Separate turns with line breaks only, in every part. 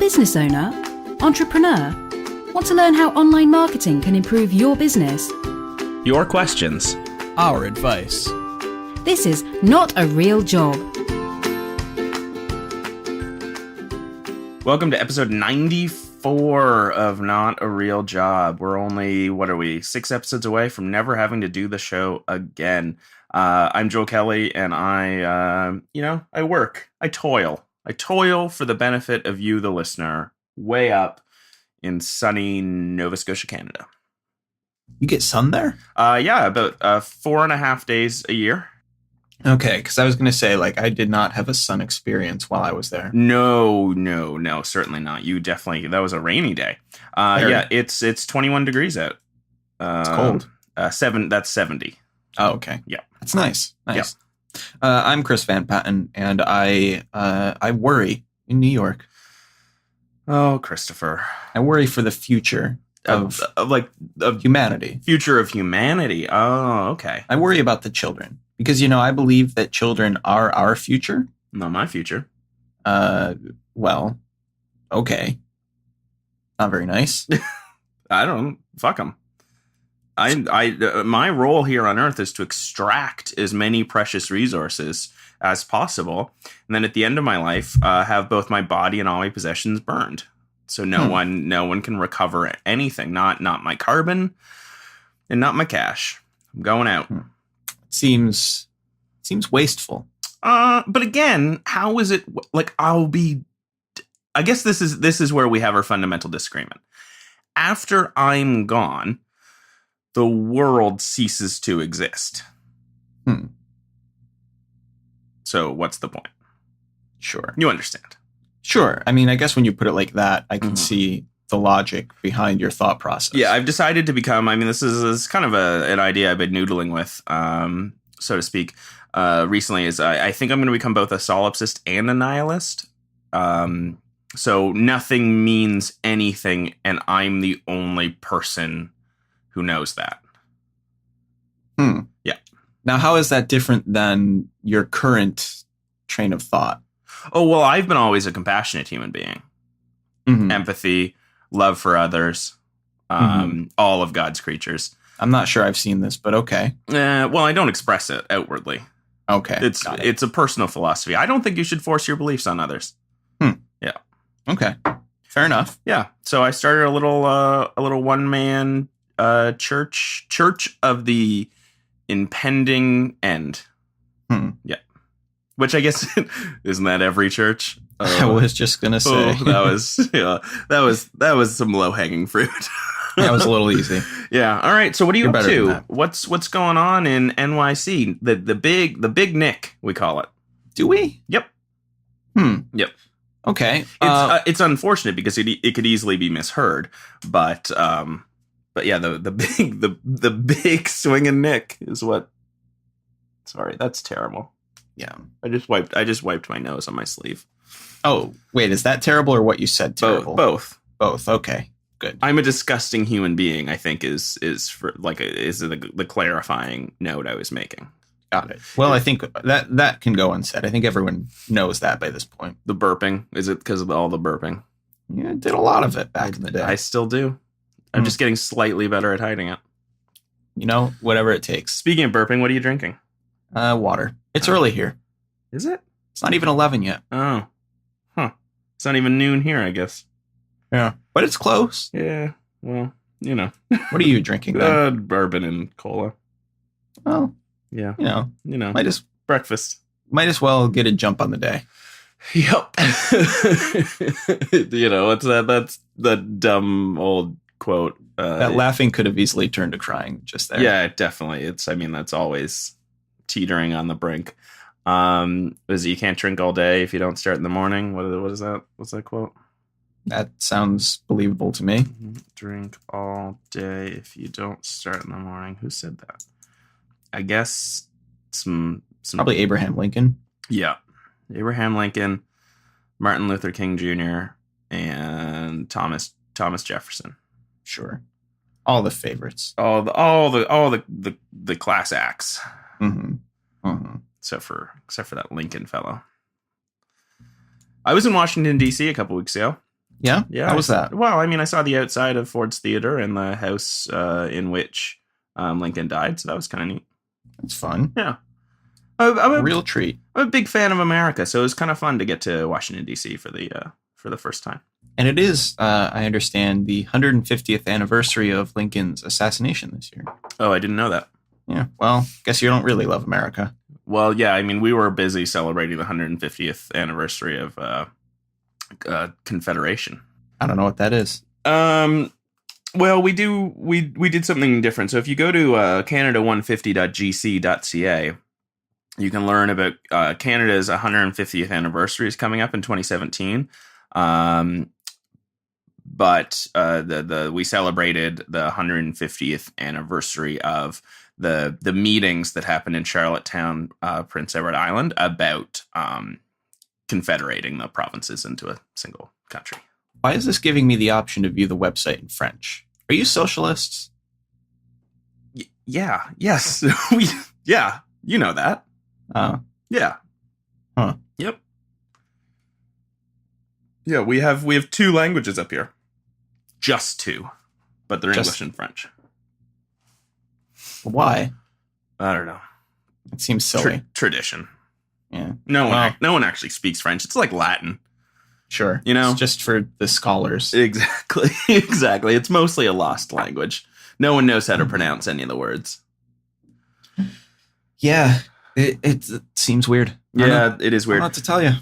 business owner? Entrepreneur? Want to learn how online marketing can improve your business?
Your questions.
Our advice.
This is Not a Real Job.
Welcome to episode 94 of Not a Real Job. We're only, 6 episodes away from never having to do the show again. I'm Joel Kelly, and I work. I toil. I toil for the benefit of you, the listener, way up in sunny Nova Scotia, Canada.
You get sun there?
Yeah, about 4.5 days a year.
Okay, because I was going to say, I did not have a sun experience while I was there.
No, certainly not. You definitely, that was a rainy day. Yeah, it's 21 degrees out.
It's cold.
That's 70.
Oh, okay.
Yeah.
That's nice.
Yeah.
I'm Chris Van Patten, and I worry in New York.
Oh, Christopher.
I worry for the future of humanity.
Future of humanity. Oh, okay.
I worry about the children because, I believe that children are our future.
Not my future.
Well, okay. Not very nice.
Fuck them. My role here on Earth is to extract as many precious resources as possible, and then at the end of my life, have both my body and all my possessions burned, so no one can recover anything. Not my carbon, and not my cash. I'm going out.
It seems wasteful.
But again, how is it I guess this is where we have our fundamental disagreement. After I'm gone, the world ceases to exist. So what's the point?
Sure.
You understand.
Sure. I mean, I guess when you put it like that, I can see the logic behind your thought process.
Yeah, I've decided to become, this is kind of an idea I've been noodling with, so to speak, recently, is I think I'm going to become both a solipsist and a nihilist. So nothing means anything, and I'm the only person who knows that. Yeah.
Now, how is that different than your current train of thought?
Oh, well, I've been always a compassionate human being. Empathy, love for others, all of God's creatures.
I'm not sure I've seen this, but okay.
Well, I don't express it outwardly.
Okay.
It's a personal philosophy. I don't think you should force your beliefs on others. Yeah.
Okay. Fair enough.
Yeah. So I started a little one-man church of the impending end. Yeah. Which I guess isn't that every church?
I was just gonna say
that was some low-hanging fruit.
That was a little easy.
Yeah. All right. So what are you up to? What's going on in NYC? The big Nick, we call it.
Do we?
Yep. Yep.
Okay.
It's unfortunate because it could easily be misheard, but yeah, the big swinging Nick is what. Sorry, that's terrible.
Yeah,
I just wiped my nose on my sleeve.
Oh, wait, is that terrible or what you said terrible?
Both.
Okay, good.
I'm a disgusting human being, I think is the clarifying note I was making.
Got it. Well, I think that can go unsaid. I think everyone knows that by this point.
The burping, is it because of all the burping?
Yeah, I did a lot of it back in the day.
I still do. I'm just getting slightly better at hiding it.
Whatever it takes.
Speaking of burping, what are you drinking?
Water. It's early here.
Is it?
It's not even 11 yet.
Oh. Huh. It's not even noon here, I guess.
Yeah. But it's close.
Yeah. Well,
What are you drinking then?
Bourbon and cola.
Well,
yeah.
Breakfast.
Might
as well get a jump on the day.
Yep. What's that? That's the dumb old quote.
That laughing could have easily turned to crying just there.
Yeah, definitely. That's always teetering on the brink. Is you can't drink all day if you don't start in the morning. What is that? What's that quote?
That sounds believable to me.
Drink all day if you don't start in the morning. Who said that? I guess some
probably Abraham Lincoln.
Yeah. Abraham Lincoln, Martin Luther King Jr., and Thomas Jefferson.
Sure. All the favorites.
All the class acts. Except for that Lincoln fellow. I was in Washington, D.C. a couple weeks ago.
Yeah?
Yeah.
How was that?
Well, I mean, I saw the outside of Ford's Theater and the house in which Lincoln died, so that was kind of neat.
It's fun.
Yeah.
Real treat.
I'm a big fan of America, so it was kind of fun to get to Washington, D.C. for the first time.
And it is, I understand, the 150th anniversary of Lincoln's assassination this year.
Oh, I didn't know that.
Yeah, well, guess you don't really love America.
Well, yeah, I mean, we were busy celebrating the 150th anniversary of Confederation.
I don't know what that is.
Well, we did something different. So if you go to Canada150.gc.ca, you can learn about Canada's 150th anniversary is coming up in 2017. But we celebrated the 150th anniversary of the meetings that happened in Charlottetown, Prince Edward Island, about confederating the provinces into a single country.
Why is this giving me the option to view the website in French? Are you socialists?
Yeah. Yes. Yeah. You know that. Yeah.
Huh.
Yep. Yeah, we have 2 languages up here. Just 2. But they're English and French.
Why?
I don't know.
It seems silly.
Tradition.
Yeah.
No one actually speaks French. It's like Latin.
Sure.
You know?
It's just for the scholars.
Exactly. Exactly. It's mostly a lost language. No one knows how to pronounce any of the words.
Yeah. It seems weird.
Yeah, it is weird.
I don't know what to tell you.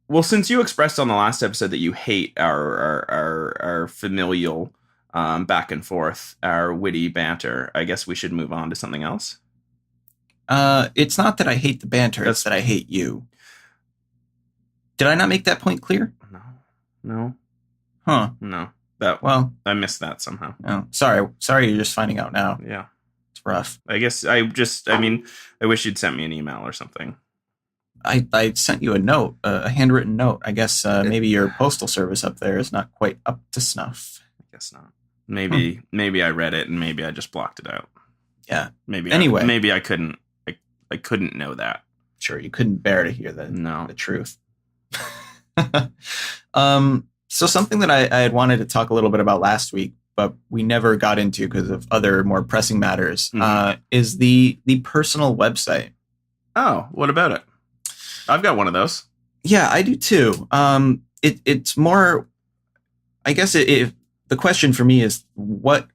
Well, since you expressed on the last episode that you hate our familial back and forth, our witty banter, I guess we should move on to something else.
It's not that I hate the banter, it's that I hate you. Did I not make that point clear?
No.
Huh.
No.
Well,
I missed that somehow.
No. Sorry, you're just finding out now.
Yeah.
It's rough.
I guess I wish you'd sent me an email or something.
I sent you a note, a handwritten note. I guess maybe your postal service up there is not quite up to snuff.
I guess not. Maybe I read it and maybe I just blocked it out.
Yeah.
Maybe
anyway.
I couldn't know that.
Sure, you couldn't bear to hear the truth. So something that I had wanted to talk a little bit about last week, but we never got into because of other more pressing matters, is the personal website.
Oh, what about it? I've got one of those.
Yeah, I do too. It's more, I guess the question for me is what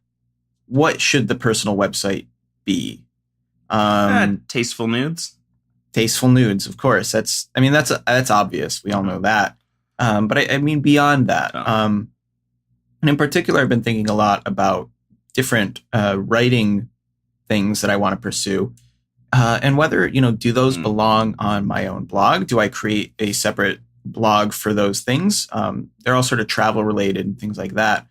should the personal website be?
Tasteful nudes.
Tasteful nudes, of course. That's obvious. We all know that. But I mean beyond that. And in particular, I've been thinking a lot about different writing things that I want to pursue. And whether, do those belong on my own blog? Do I create a separate blog for those things? They're all sort of travel related and things like that.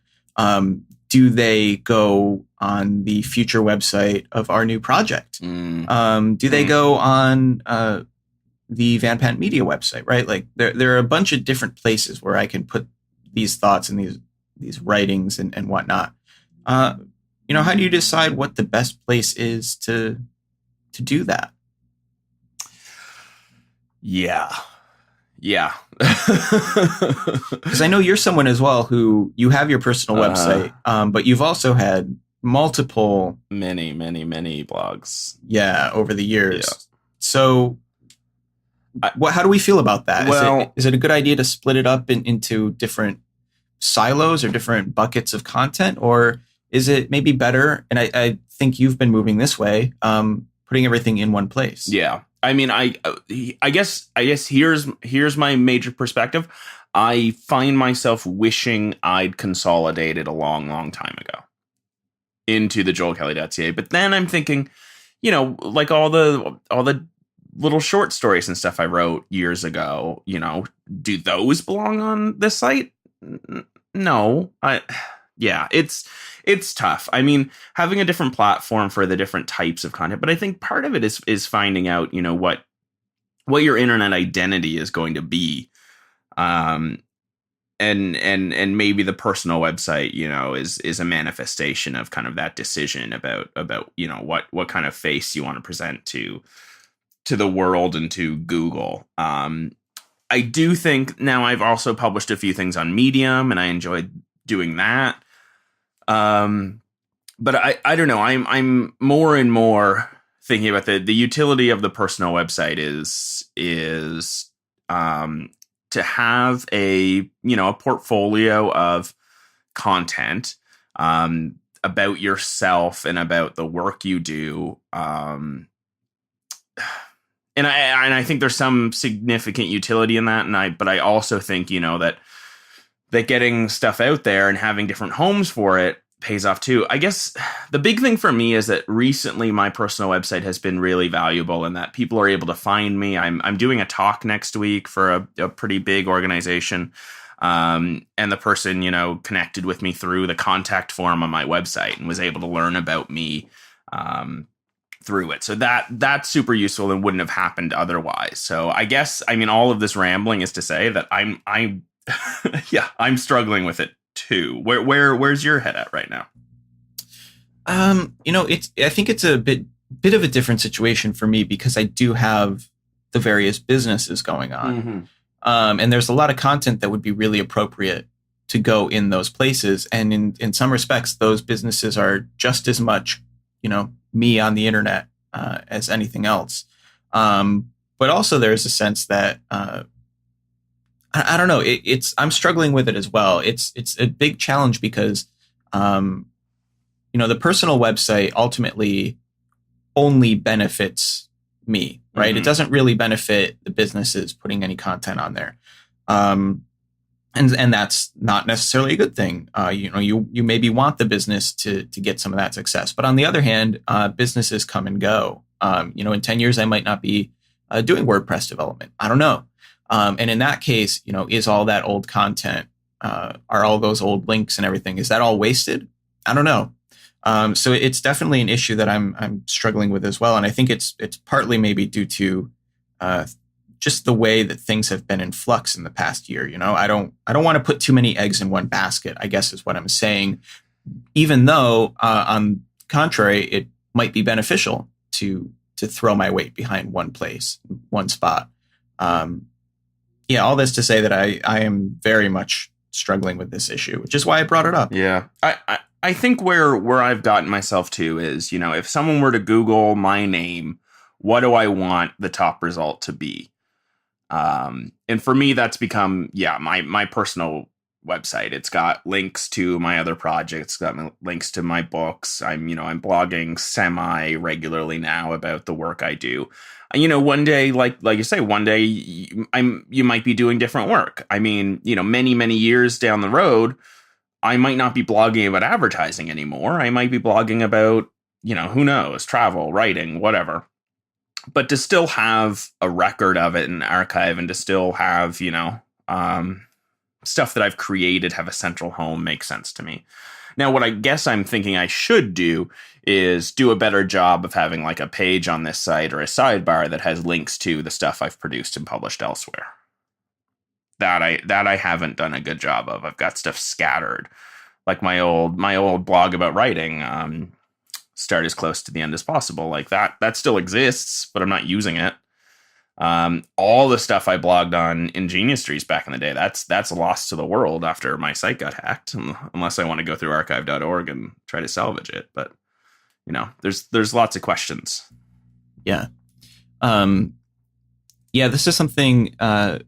Do they go on the future website of our new project? Do they go on the Van Pant Media website, right? Like there are a bunch of different places where I can put these thoughts and these writings and whatnot. How do you decide what the best place is to do that? Yeah. Because I know you're someone as well who you have your personal website, but you've also had multiple,
many blogs.
Yeah, over the years.
Yeah.
So, how do we feel about that?
Well,
is it a good idea to split it up into different silos or different buckets of content, or is it maybe better? And I think you've been moving this way, putting everything in one place.
Yeah. I mean, I guess here's my major perspective. I find myself wishing I'd consolidated a long time ago into the joelkelly.ca. But then I'm thinking, like all the little short stories and stuff I wrote years ago, do those belong on this site? No. It's tough. I mean, having a different platform for the different types of content, but I think part of it is finding out, what your internet identity is going to be. And maybe the personal website, is a manifestation of kind of that decision about, what kind of face you want to present to the world and to Google. I do think now I've also published a few things on Medium, and I enjoyed doing that. But I don't know. I'm more and more thinking about the utility of the personal website is to have a a portfolio of content about yourself and about the work you do. And I think there's some significant utility in that, but I also think that getting stuff out there and having different homes for it pays off too. I guess the big thing for me is that recently my personal website has been really valuable in that people are able to find me. I'm doing a talk next week for a pretty big organization. And the person, connected with me through the contact form on my website and was able to learn about me through it. So that's super useful and wouldn't have happened otherwise. So I guess, all of this rambling is to say that I'm I'm struggling with it too. Where's your head at right now?
I think it's a bit of a different situation for me because I do have the various businesses going on.
Mm-hmm.
And there's a lot of content that would be really appropriate to go in those places. And in some respects, those businesses are just as much, me on the internet as anything else. But also there's a sense that I don't know. I'm struggling with it as well. It's a big challenge because, the personal website ultimately only benefits me, right?
Mm-hmm.
It doesn't really benefit the businesses putting any content on there. And that's not necessarily a good thing. You maybe want the business to get some of that success, but on the other hand, businesses come and go. In 10 years, I might not be doing WordPress development. I don't know. And in that case, is all that old content, are all those old links and everything, is that all wasted? I don't know. So it's definitely an issue that I'm struggling with as well. And I think it's partly maybe due to just the way that things have been in flux in the past year. I don't want to put too many eggs in one basket, I guess is what I'm saying, even though on the contrary, it might be beneficial to throw my weight behind one place, one spot. All this to say that I am very much struggling with this issue, which is why I brought it up.
Yeah. I think where I've gotten myself to is, if someone were to Google my name, what do I want the top result to be? And for me, that's become, my personal website. It's got links to my other projects, it's got links to my books. I'm blogging semi regularly now about the work I do. One day, like you say, one day you might be doing different work. Many, many years down the road, I might not be blogging about advertising anymore. I might be blogging about, who knows, travel, writing, whatever. But to still have a record of it and archive, and to still have, stuff that I've created have a central home makes sense to me. Now, what I guess I'm thinking I should do is do a better job of having like a page on this site or a sidebar that has links to the stuff I've produced and published elsewhere. That I haven't done a good job of. I've got stuff scattered, like my old blog about writing. Start as close to the end as possible. Like that still exists, but I'm not using it. All the stuff I blogged on Ingenious back in the day, that's lost to the world after my site got hacked, unless I want to go through archive.org and try to salvage it. But there's lots of questions.
Yeah. This is something that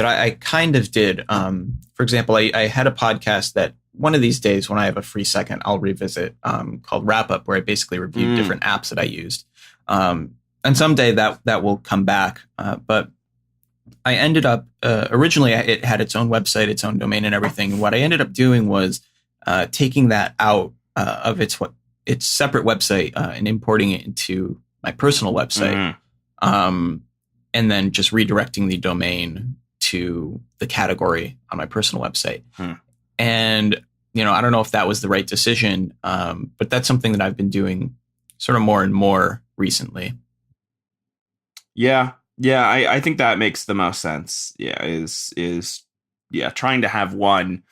I kind of did. For example, I had a podcast that one of these days when I have a free second, I'll revisit, called Wrap Up, where I basically reviewed different apps that I used. And someday that will come back. But I ended up, originally it had its own website, its own domain and everything. And what I ended up doing was taking that out of its separate website and importing it into my personal website. And then just redirecting the domain to the category on my personal website. And, I don't know if that was the right decision, but that's something that I've been doing sort of more and more recently.
Yeah. I think that makes the most sense. Yeah. Is trying to have one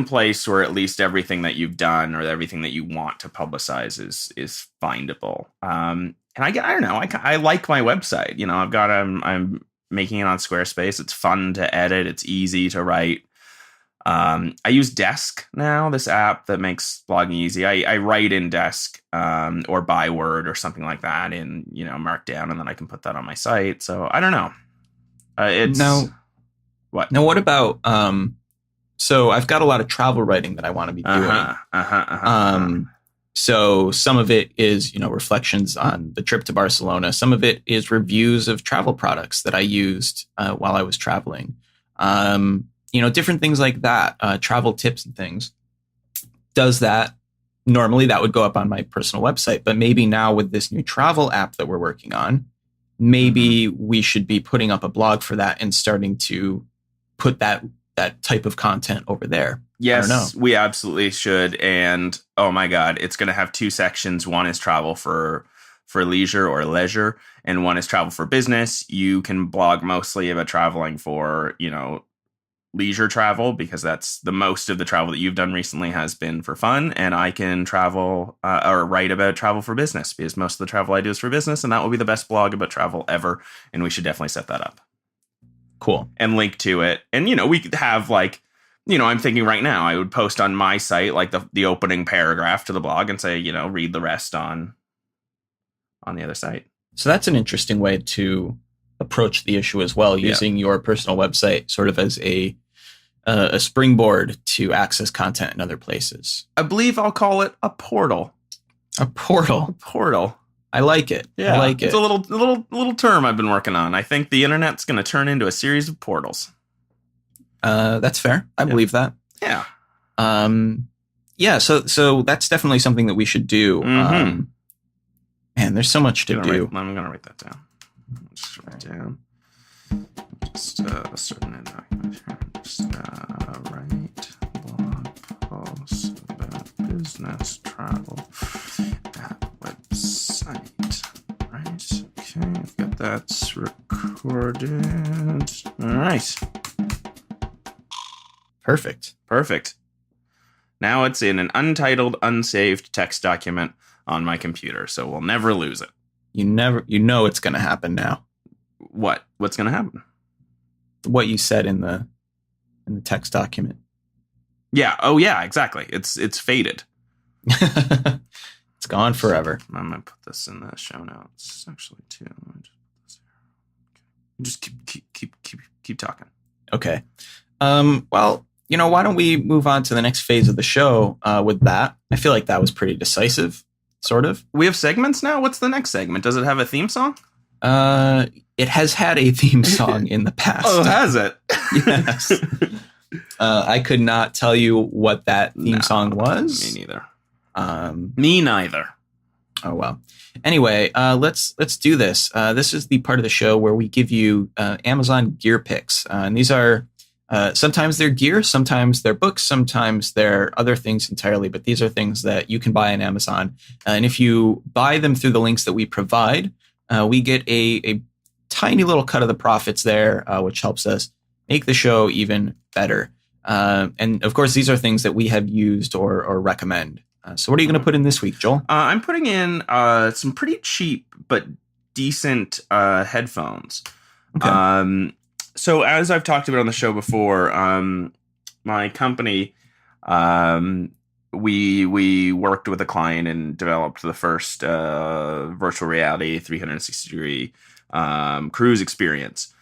place where at least everything that you've done or everything that you want to publicize is findable. And I don't know. I like my website. I've got I'm making it on Squarespace. It's fun to edit. It's easy to write. I use Desk now, this app that makes blogging easy. I write in Desk or by Word or something like that in, Markdown, and then I can put that on my site. So I don't know. It's what?
Now, what about so I've got a lot of travel writing that I want to be doing. So some of it is, reflections on the trip to Barcelona. Some of it is reviews of travel products that I used while I was traveling. Different things like that, travel tips and things. Does that normally that would go up on my personal website, but maybe now with this new travel app that we're working on, maybe we should be putting up a blog for that and starting to put that type of content over there.
Yes, we absolutely should. And oh my God, it's going to have two sections. One is travel for leisure or leisure, and one is travel for business. You can blog mostly about traveling for, leisure travel, because that's the most of the travel that you've done recently has been for fun. And I can travel or write about travel for business, because most of the travel I do is for business, and that will be the best blog about travel ever. And we should definitely set that up.
Cool. And
link to it. And, we could have I'm thinking right now I would post on my site, like the opening paragraph to the blog and say, read the rest on the other site.
So that's an interesting way to approach the issue as well, using your personal website sort of as a springboard to access content in other places.
I believe I'll call it a portal.
A portal.
A portal.
I like it.
Yeah,
I like it.
It's a little term I've been working on. I think the internet's going to turn into a series of portals.
That's fair. I believe that.
Yeah.
So that's definitely something that we should do.
Mm-hmm.
Man, there's so much to do.
I'm going to write that down. Just write down. Just start a new document here. Just write blog posts about business travel at website. Right. Okay, I've got that recorded. All right. Perfect. Now it's in an untitled, unsaved text document on my computer, so we'll never lose it.
You know it's going to happen now.
What? What's going to happen?
What you said in the text document.
Yeah. Oh, yeah. Exactly. It's faded.
It's gone forever.
I'm gonna put this in the show notes actually too. Just keep talking.
Okay. Well, why don't we move on to the next phase of the show with that? I feel like that was pretty decisive, sort of.
We have segments now? What's the next segment? Does it have a theme song?
It has had a theme song in the past.
Oh, has it?
Yes. I could not tell you what that theme song was.
Me neither. Me neither.
Oh, well. Anyway, let's do this. This is the part of the show where we give you Amazon gear picks. And these are sometimes they're gear, sometimes they're books, sometimes they're other things entirely. But these are things that you can buy on Amazon. And if you buy them through the links that we provide, we get a tiny little cut of the profits there, which helps us make the show even better. And of course, these are things that we have used or recommend. So what are you going to put in this week, Joel?
I'm putting in some pretty cheap but decent headphones. Okay. So as I've talked about on the show before, my company, we worked with a client and developed the first virtual reality 360-degree cruise experience.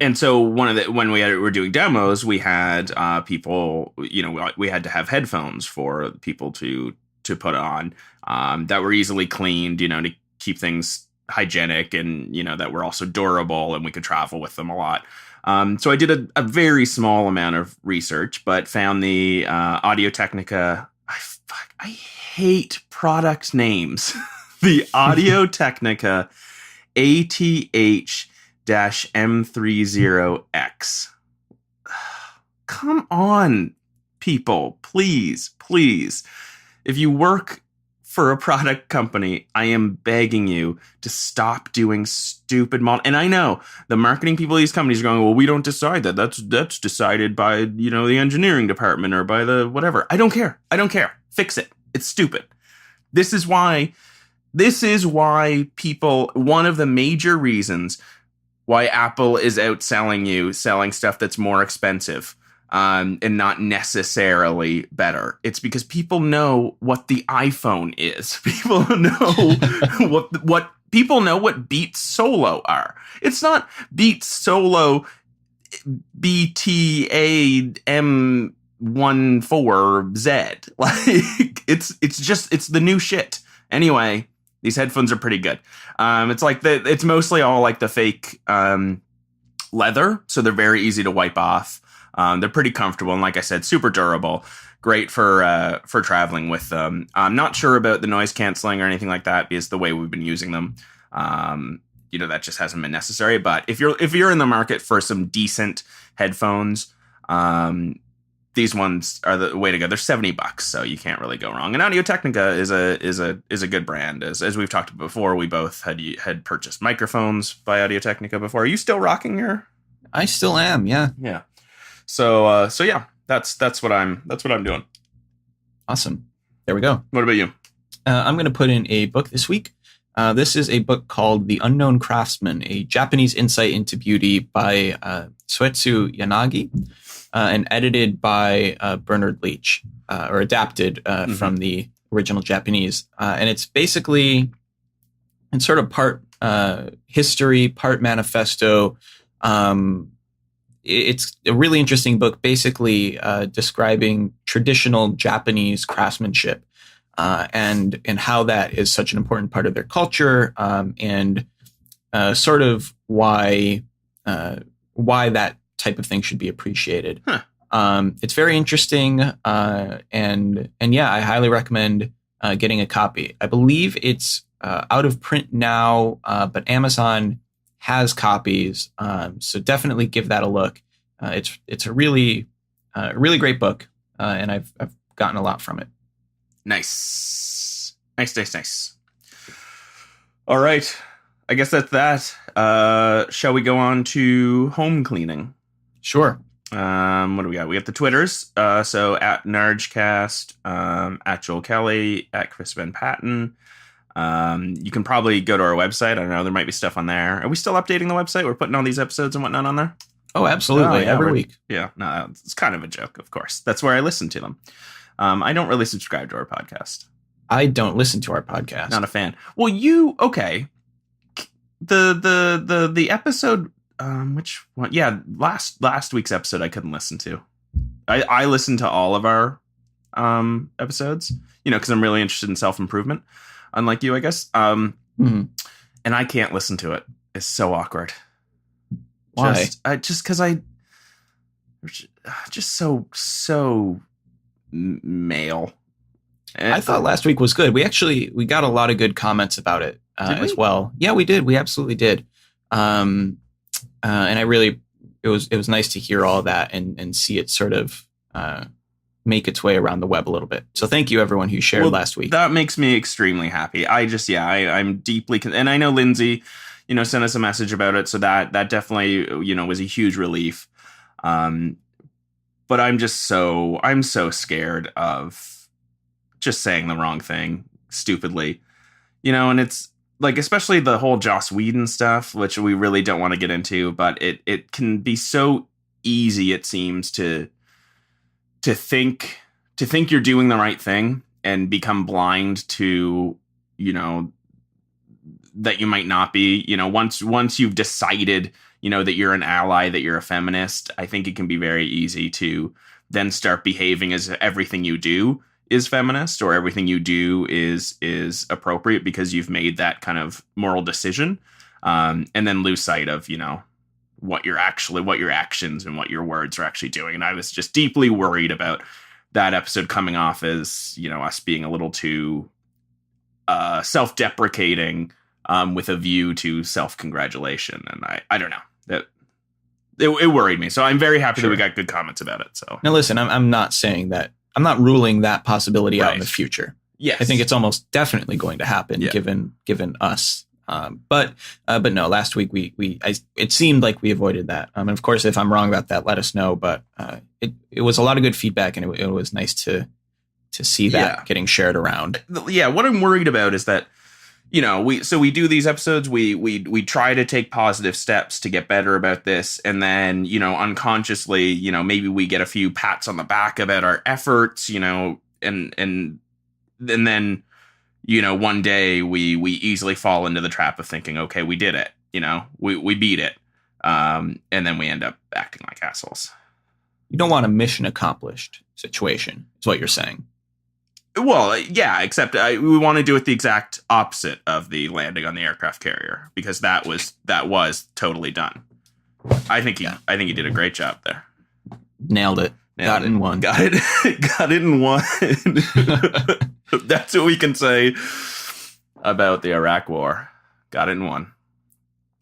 And so when we were doing demos, we had people, we had to have headphones for people to put on that were easily cleaned, to keep things hygienic and, that were also durable and we could travel with them a lot. So I did a very small amount of research, but found the Audio-Technica. I hate product names. The Audio-Technica ATH-M30X. Come on, people, please. If you work for a product company, I am begging you to stop doing stupid And I know the marketing people of these companies are going, well, we don't decide that. That's decided by, the engineering department or by the whatever. I don't care. Fix it. It's stupid. This is why people, one of the major reasons why Apple is outselling you, selling stuff that's more expensive, and not necessarily better. It's because people know what the iPhone is. People know what people know what Beats Solo are. It's not Beats Solo BTAM14Z. Like it's the new shit. Anyway, these headphones are pretty good. It's mostly all like the fake leather, so they're very easy to wipe off. They're pretty comfortable, and like I said, super durable. Great for traveling with them. I'm not sure about the noise canceling or anything like that because the way we've been using them, that just hasn't been necessary. But if you're in the market for some decent headphones, these ones are the way to go. They're $70, so you can't really go wrong. And Audio-Technica is a good brand. As we've talked about before, we both had purchased microphones by Audio-Technica before. Are you still rocking your?
I still am. Yeah.
Yeah. So yeah, that's what I'm doing.
Awesome. There we go.
What about you?
I'm going to put in a book this week. This is a book called The Unknown Craftsman, a Japanese insight into beauty by Suetsu Yanagi, and edited by Bernard Leach, or adapted from the original Japanese. And it's basically, it's sort of part history, part manifesto. It's a really interesting book, basically describing traditional Japanese craftsmanship and how that is such an important part of their culture, and sort of why that type of thing should be appreciated.
Huh.
It's very interesting, and yeah, I highly recommend getting a copy. I believe it's out of print now, but Amazon has copies, so definitely give that a look. It's a really great book, and I've gotten a lot from it.
Nice. All right, I guess that's that. Shall we go on to home cleaning?
Sure.
What do we got? We got the Twitters. So at Nargecast, at Joel Kelly, at Chris Van Patten. You can probably go to our website. I don't know. There might be stuff on there. Are we still updating the website? We're putting all these episodes and whatnot on there?
Oh, absolutely.
Yeah,
every week.
Yeah. No, it's kind of a joke, of course. That's where I listen to them. I don't really subscribe to our podcast.
I don't listen to our podcast.
Not a fan. Well, okay. The episode, which one? Yeah, last week's episode I couldn't listen to. I listened to all of our episodes, because I'm really interested in self-improvement. Unlike you, I guess. And I can't listen to it. It's so awkward.
Why?
Just because just so male.
I thought last week was good. We got a lot of good comments about it as well. Yeah, we did. We absolutely did. And it was nice to hear all that and see it sort of make its way around the web a little bit. So thank you everyone who shared last week.
That makes me extremely happy. I'm deeply, and I know Lindsay, sent us a message about it. So that definitely, was a huge relief. But I'm so scared of just saying the wrong thing stupidly, and it's like, especially the whole Joss Whedon stuff, which we really don't want to get into, but it can be so easy, it seems, to think you're doing the right thing and become blind to, that you might not be, once you've decided, that you're an ally, that you're a feminist. I think it can be very easy to then start behaving as everything you do is feminist, or everything you do is appropriate because you've made that kind of moral decision, and then lose sight of, what your actions and what your words are actually doing. And I was just deeply worried about that episode coming off as, us being a little too self-deprecating, with a view to self-congratulation. And I don't know, that it worried me. So I'm very happy that we got good comments about it. So
now listen, I'm not saying that, I'm not ruling that possibility out in the future.
Yes.
I think it's almost definitely going to happen, given us. But no, last week it seemed like we avoided that. And of course, if I'm wrong about that, let us know. But it was a lot of good feedback, and it was nice to see that getting shared around.
Yeah, what I'm worried about is that, we do these episodes. We try to take positive steps to get better about this, and then unconsciously, maybe we get a few pats on the back about our efforts, and then one day we easily fall into the trap of thinking, okay, we did it, we beat it, and then we end up acting like assholes.
You don't want a mission accomplished situation, is what you're saying.
Well, yeah, except we want to do it the exact opposite of the landing on the aircraft carrier, because that was totally done. I think he did a great job there.
Nailed it. Got it in one.
Got it in one. That's what we can say about the Iraq War. Got it in one.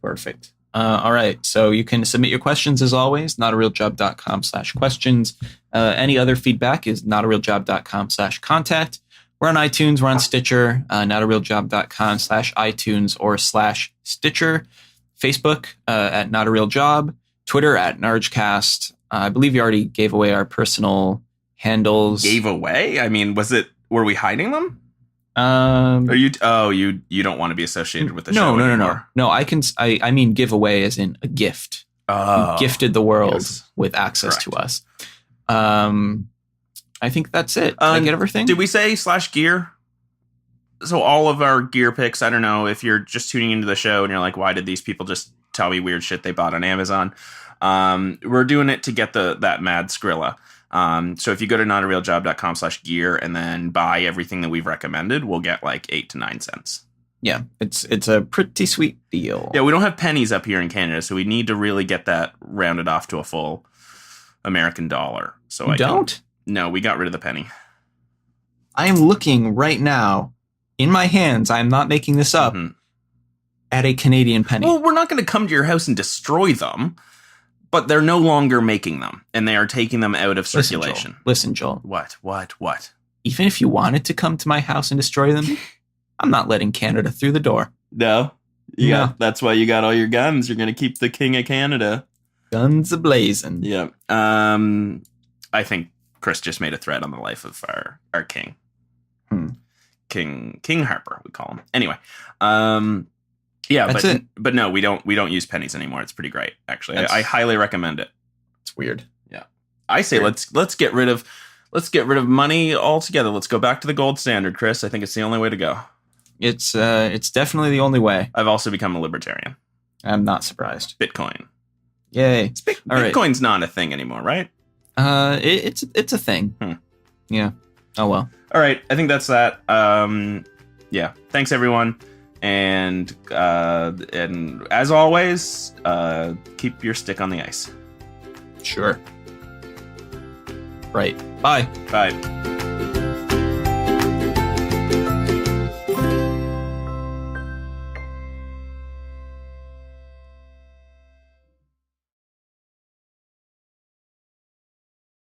Perfect. All right. So you can submit your questions as always, notarealjob.com/questions. Any other feedback is notarealjob.com/contact. We're on iTunes. We're on Stitcher, notarealjob.com/iTunes or /Stitcher. Facebook at notarealjob. Twitter at nargcast. I believe you already gave away our personal handles.
Gave away? I mean, were we hiding them? Are you? Oh, you don't want to be associated with the show anymore.
No. I mean, give away as in a gift.
Oh,
you gifted the world with access to us. I think that's it. Did I get everything?
Did we say /gear? So all of our gear picks. I don't know if you're just tuning into the show and you're like, why did these people just tell me weird shit they bought on Amazon? We're doing it to get that mad Skrilla. So if you go to notarealjob.com/gear and then buy everything that we've recommended, we'll get like 8 to 9 cents.
Yeah, it's a pretty sweet deal.
Yeah, we don't have pennies up here in Canada, so we need to really get that rounded off to a full American dollar. So No, we got rid of the penny.
I am looking right now in my hands. I am not making this up. At a Canadian penny.
Well, we're not going to come to your house and destroy them. But they're no longer making them, and they are taking them out of circulation.
Listen, Joel.
What?
Even if you wanted to come to my house and destroy them, I'm not letting Canada through the door.
No? That's why you got all your guns. You're going to keep the King of Canada.
Guns a-blazing.
Yeah. I think Chris just made a threat on the life of our king. King Harper, we call him. Anyway. Yeah, but no, we don't use pennies anymore. It's pretty great, actually. I highly recommend it.
It's weird.
Yeah, I say let's get rid of money altogether. Let's go back to the gold standard, Chris. I think it's the only way to go.
It's definitely the only way.
I've also become a libertarian.
I'm not surprised.
Bitcoin.
Yay!
Bitcoin's not a thing anymore, right?
It's a thing. Yeah. Oh well.
All right. I think that's that. Yeah. Thanks everyone. And as always, keep your stick on the ice.
Sure. Right. Bye.
Bye.